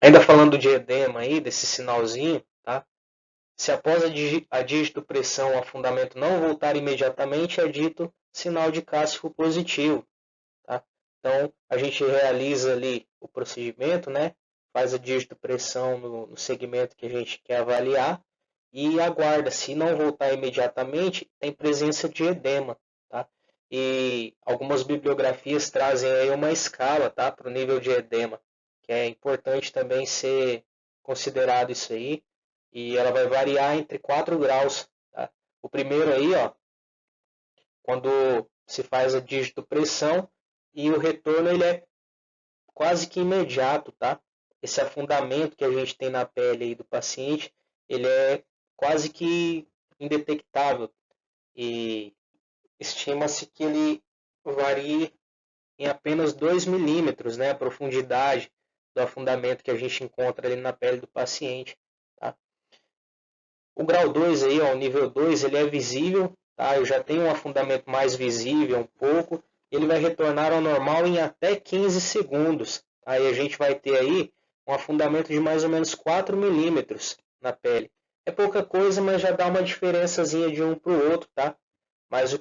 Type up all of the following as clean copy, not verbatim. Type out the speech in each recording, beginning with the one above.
Ainda falando de edema aí, desse sinalzinho, tá? Se após a digitopressão o afundamento não voltar imediatamente, é dito sinal de Cássio positivo, tá? Então, a gente realiza ali o procedimento, né? Faz a digitopressão no segmento que a gente quer avaliar e aguarda. Se não voltar imediatamente, tem presença de edema, tá? E algumas bibliografias trazem aí uma escala, tá? Para o nível de edema, que é importante também ser considerado isso aí. E ela vai variar entre 4 graus, tá? O primeiro aí, ó, quando se faz a digitopressão e o retorno ele é quase que imediato, tá? Esse afundamento que a gente tem na pele aí do paciente, ele é quase que indetectável e estima-se que ele varie em apenas 2 milímetros, né, a profundidade do afundamento que a gente encontra ali na pele do paciente, tá? O grau 2 aí, ó, o nível 2, ele é visível, tá? Eu já tenho um afundamento mais visível um pouco, ele vai retornar ao normal em até 15 segundos. Aí a gente vai ter aí um afundamento de mais ou menos 4 milímetros na pele. É pouca coisa, mas já dá uma diferençazinha de um para o outro, tá? Mas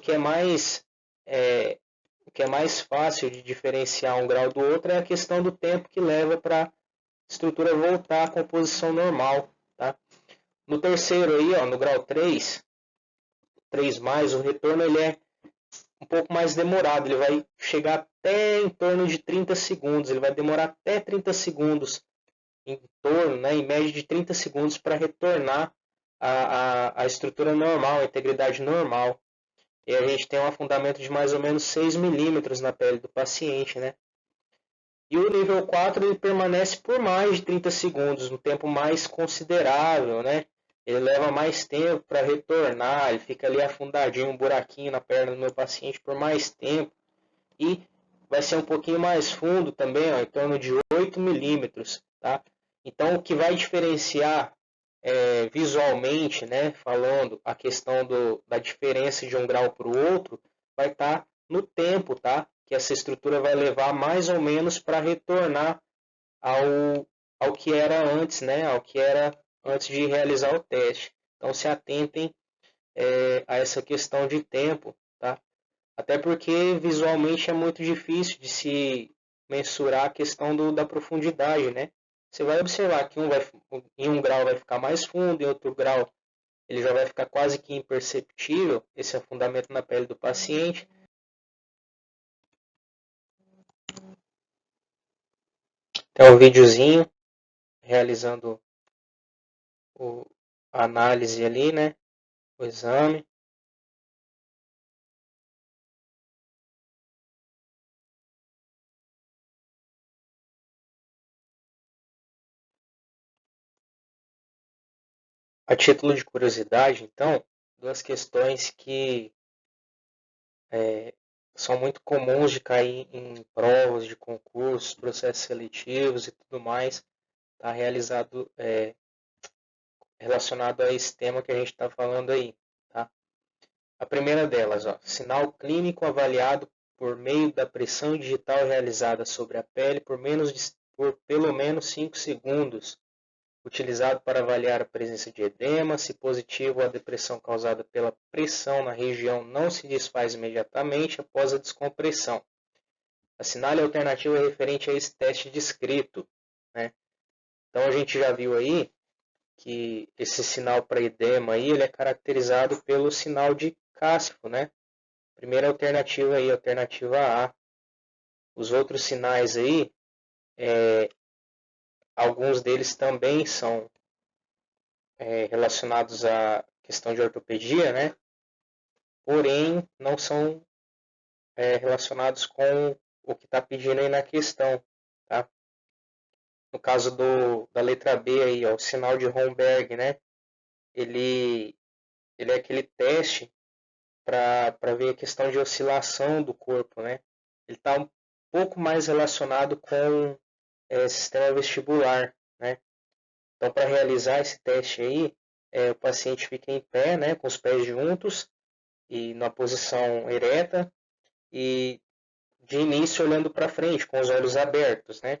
é, o que é mais fácil de diferenciar um grau do outro é a questão do tempo que leva para a estrutura voltar à composição normal, tá? No terceiro aí, ó, no grau 3 o retorno ele é um pouco mais demorado, ele vai chegar até em torno de 30 segundos, ele vai demorar até 30 segundos, em torno, né, em média de 30 segundos para retornar a estrutura normal, a integridade normal. E a gente tem um afundamento de mais ou menos 6 milímetros na pele do paciente, né? E o nível 4 ele permanece por mais de 30 segundos, um tempo mais considerável, né? Ele leva mais tempo para retornar, ele fica ali afundadinho, um buraquinho na perna do meu paciente por mais tempo. E vai ser um pouquinho mais fundo também, ó, em torno de 8 milímetros, tá? Então, o que vai diferenciar visualmente, né, falando a questão da diferença de um grau para o outro, vai estar no tempo, tá? Que essa estrutura vai levar mais ou menos para retornar ao que era antes, né? Ao que era antes de realizar o teste. Então, se atentem a essa questão de tempo, tá? Até porque visualmente é muito difícil de se mensurar a questão da profundidade, né? Você vai observar que em um grau vai ficar mais fundo, em outro grau ele já vai ficar quase que imperceptível, esse afundamento na pele do paciente. Tem um videozinho realizando a análise ali, né? O exame. A título de curiosidade, então, duas questões que são muito comuns de cair em provas de concursos, processos seletivos e tudo mais, está realizado relacionado a esse tema que a gente está falando aí. Tá? A primeira delas, ó, sinal clínico avaliado por meio da pressão digital realizada sobre a pele por pelo menos 5 segundos, utilizado para avaliar a presença de edema. Se positivo, a depressão causada pela pressão na região não se desfaz imediatamente após a descompressão. Assinale a alternativa referente a esse teste descrito. Né? Então a gente já viu aí que esse sinal para edema aí, ele é caracterizado pelo sinal de Cássio, né? Primeira alternativa aí, alternativa A. Os outros sinais aí, alguns deles também são relacionados à questão de ortopedia, né? Porém, não são relacionados com o que está pedindo aí na questão, tá? No caso da letra B aí, ó, o sinal de Romberg, né? Ele é aquele teste para ver a questão de oscilação do corpo, né? Ele está um pouco mais relacionado com sistema vestibular, né? Então, para realizar esse teste aí, o paciente fica em pé, né, com os pés juntos e na posição ereta e de início olhando para frente, com os olhos abertos, né?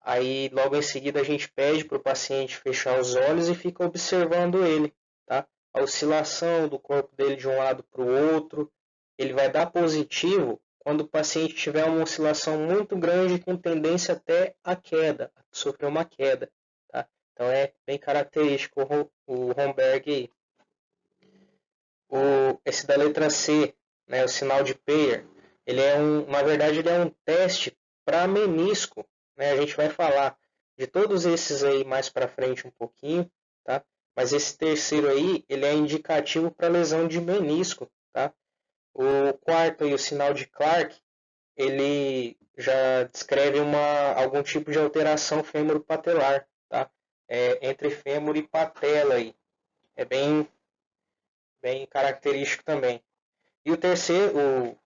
Aí, logo em seguida, a gente pede para o paciente fechar os olhos e fica observando ele, tá? A oscilação do corpo dele de um lado para o outro. Ele vai dar positivo quando o paciente tiver uma oscilação muito grande com tendência até a queda, a sofrer uma queda, tá? Então, é bem característico o Romberg aí. Esse da letra C, né, o sinal de Peyer, na verdade, ele é um teste para menisco, né? A gente vai falar de todos esses aí mais para frente um pouquinho, tá? Mas esse terceiro aí, ele é indicativo para lesão de menisco, tá? O quarto aí, o sinal de Clark, ele já descreve algum tipo de alteração fêmuro-patelar, tá? Entre fêmur e patela aí. É bem característico também. E o terceiro, o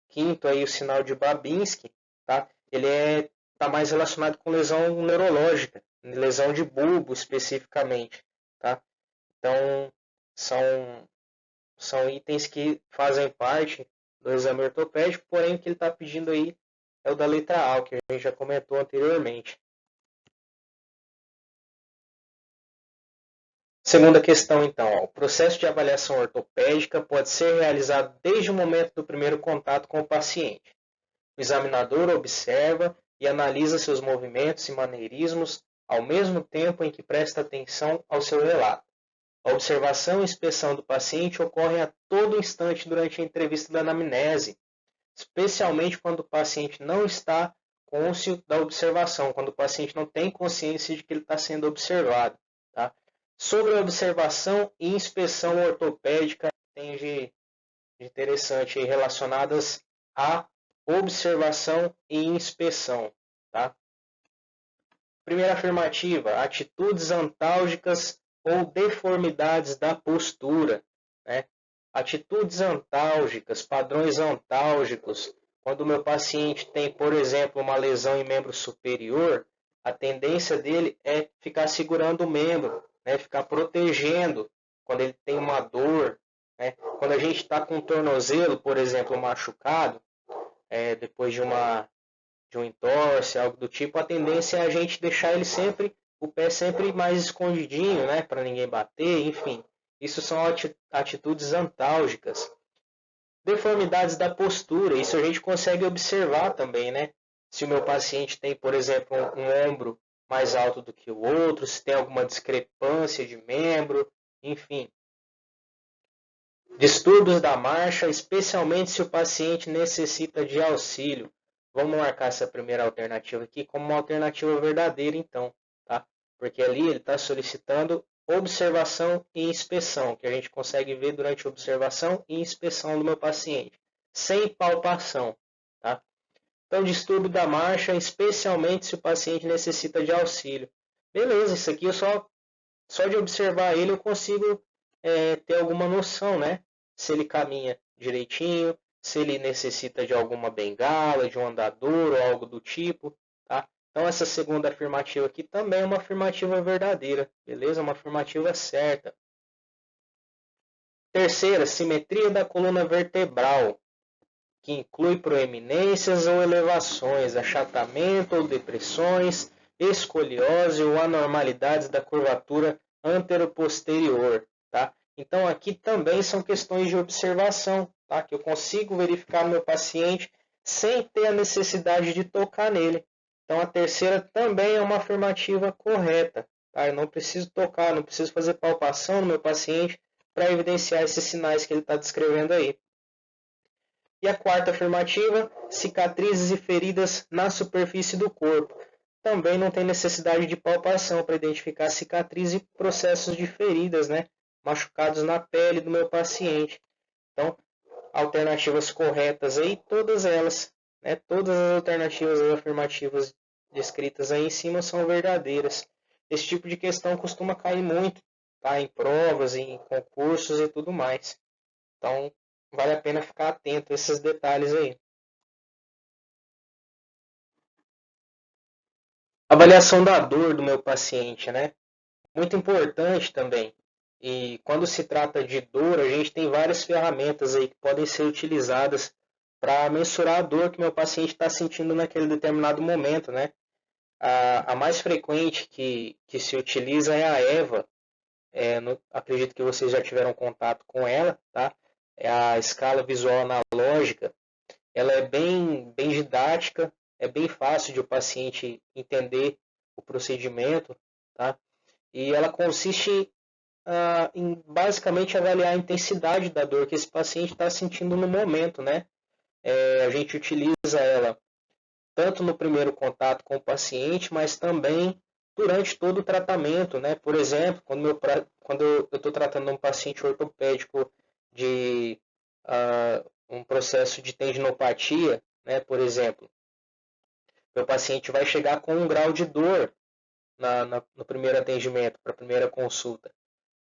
quinto aí, o sinal de Babinski, tá? Ele está mais relacionado com lesão neurológica, lesão de bulbo especificamente, tá? Então, são itens que fazem parte do exame ortopédico, porém o que ele está pedindo aí é o da letra A, que a gente já comentou anteriormente. Segunda questão, então. O processo de avaliação ortopédica pode ser realizado desde o momento do primeiro contato com o paciente. O examinador observa e analisa seus movimentos e maneirismos ao mesmo tempo em que presta atenção ao seu relato. A observação e inspeção do paciente ocorrem a todo instante durante a entrevista da anamnese, especialmente quando o paciente não está cônscio da observação, quando o paciente não tem consciência de que ele está sendo observado. Tá? Sobre a observação e inspeção ortopédica, tem de interessante aí, relacionadas a observação e inspeção. Tá? Primeira afirmativa, atitudes antálgicas ou deformidades da postura. Né? Atitudes antálgicas, padrões antálgicos. Quando o meu paciente tem, por exemplo, uma lesão em membro superior, a tendência dele é ficar segurando o membro, né? Ficar protegendo quando ele tem uma dor. Né? Quando a gente está com um tornozelo, por exemplo, machucado, depois de um entorse, algo do tipo, a tendência é a gente deixar ele o pé sempre mais escondidinho, né, para ninguém bater, enfim. Isso são atitudes antálgicas. Deformidades da postura, isso a gente consegue observar também, né? Se o meu paciente tem, por exemplo, um ombro mais alto do que o outro, se tem alguma discrepância de membro, enfim. Distúrbios da marcha, especialmente se o paciente necessita de auxílio. Vamos marcar essa primeira alternativa aqui como uma alternativa verdadeira, então, tá? Porque ali ele está solicitando observação e inspeção, que a gente consegue ver durante a observação e inspeção do meu paciente, sem palpação, tá? Então, distúrbio da marcha, especialmente se o paciente necessita de auxílio. Beleza, isso aqui só de observar ele eu consigo ter alguma noção, né? Se ele caminha direitinho, se ele necessita de alguma bengala, de um andador ou algo do tipo, tá? Então essa segunda afirmativa aqui também é uma afirmativa verdadeira, beleza? Uma afirmativa certa. Terceira, simetria da coluna vertebral, que inclui proeminências ou elevações, achatamento ou depressões, escoliose ou anormalidades da curvatura anteroposterior, tá? Então aqui também são questões de observação, tá? Que eu consigo verificar no meu paciente sem ter a necessidade de tocar nele. Então a terceira também é uma afirmativa correta, tá? Eu não preciso tocar, não preciso fazer palpação no meu paciente para evidenciar esses sinais que ele está descrevendo aí. E a quarta afirmativa, cicatrizes e feridas na superfície do corpo. Também não tem necessidade de palpação para identificar cicatriz e processos de feridas, né? Machucados na pele do meu paciente. Então, alternativas corretas aí, todas elas, né? Todas as alternativas afirmativas descritas aí em cima são verdadeiras. Esse tipo de questão costuma cair muito, tá? Em provas, em concursos e tudo mais. Então, vale a pena ficar atento a esses detalhes aí. Avaliação da dor do meu paciente, né? Muito importante também. E quando se trata de dor, a gente tem várias ferramentas aí que podem ser utilizadas para mensurar a dor que meu paciente está sentindo naquele determinado momento, né? A mais frequente que se utiliza é a EVA. Acredito que vocês já tiveram contato com ela, tá? É a escala visual analógica. Ela é bem didática, é bem fácil de o paciente entender o procedimento, tá? E ela consiste em basicamente avaliar a intensidade da dor que esse paciente está sentindo no momento, né? A gente utiliza ela tanto no primeiro contato com o paciente, mas também durante todo o tratamento, né? Por exemplo, quando eu estou tratando um paciente ortopédico de um processo de tendinopatia, né? Por exemplo, meu paciente vai chegar com um grau de dor no primeiro atendimento, para a primeira consulta.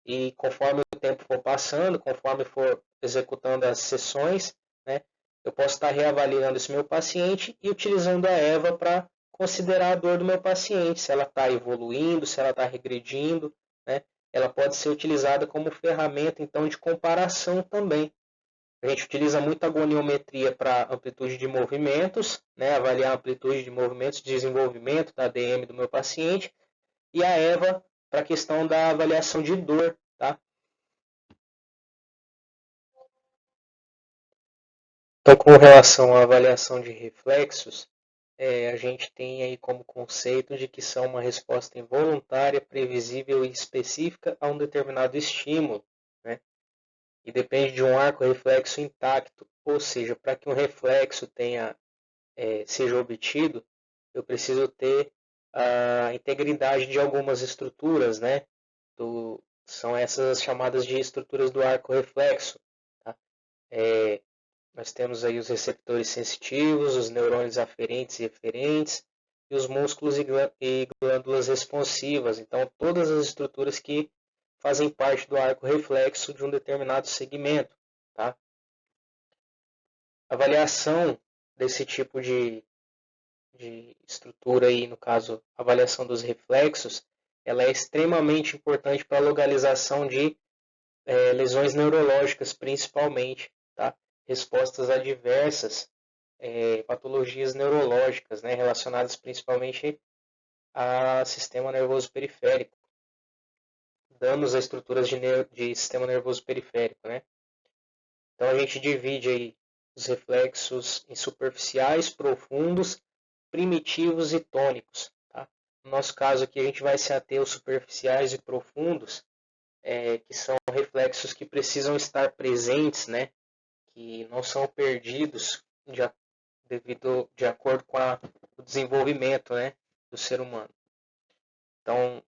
E conforme o tempo for passando, conforme for executando as sessões, né, eu posso estar reavaliando esse meu paciente e utilizando a EVA para considerar a dor do meu paciente, se ela está evoluindo, se ela está regredindo, né? Ela pode ser utilizada como ferramenta então de comparação também. A gente utiliza muito a goniometria para amplitude de movimentos, né? Avaliar a amplitude de movimentos, desenvolvimento da ADM do meu paciente, e a EVA para a questão da avaliação de dor, tá? Então, com relação à avaliação de reflexos, a gente tem aí como conceito de que são uma resposta involuntária, previsível e específica a um determinado estímulo, né? E depende de um arco reflexo intacto, ou seja, para que um reflexo seja obtido, eu preciso ter a integridade de algumas estruturas, né? São essas chamadas de estruturas do arco reflexo, tá? Nós temos aí os receptores sensitivos, os neurônios aferentes e eferentes, e os músculos e glândulas responsivas. Então, todas as estruturas que fazem parte do arco reflexo de um determinado segmento. Tá? A avaliação desse tipo de estrutura, aí, no caso, a avaliação dos reflexos, ela é extremamente importante para a localização de lesões neurológicas, principalmente. Tá? Respostas a diversas patologias neurológicas, né, relacionadas principalmente ao sistema nervoso periférico, danos a estruturas de sistema nervoso periférico, né? Então a gente divide aí os reflexos em superficiais, profundos, primitivos e tônicos, tá? No nosso caso aqui a gente vai se ater aos superficiais e profundos, que são reflexos que precisam estar presentes, né? Que não são perdidos de acordo com o desenvolvimento, né, do ser humano. Então,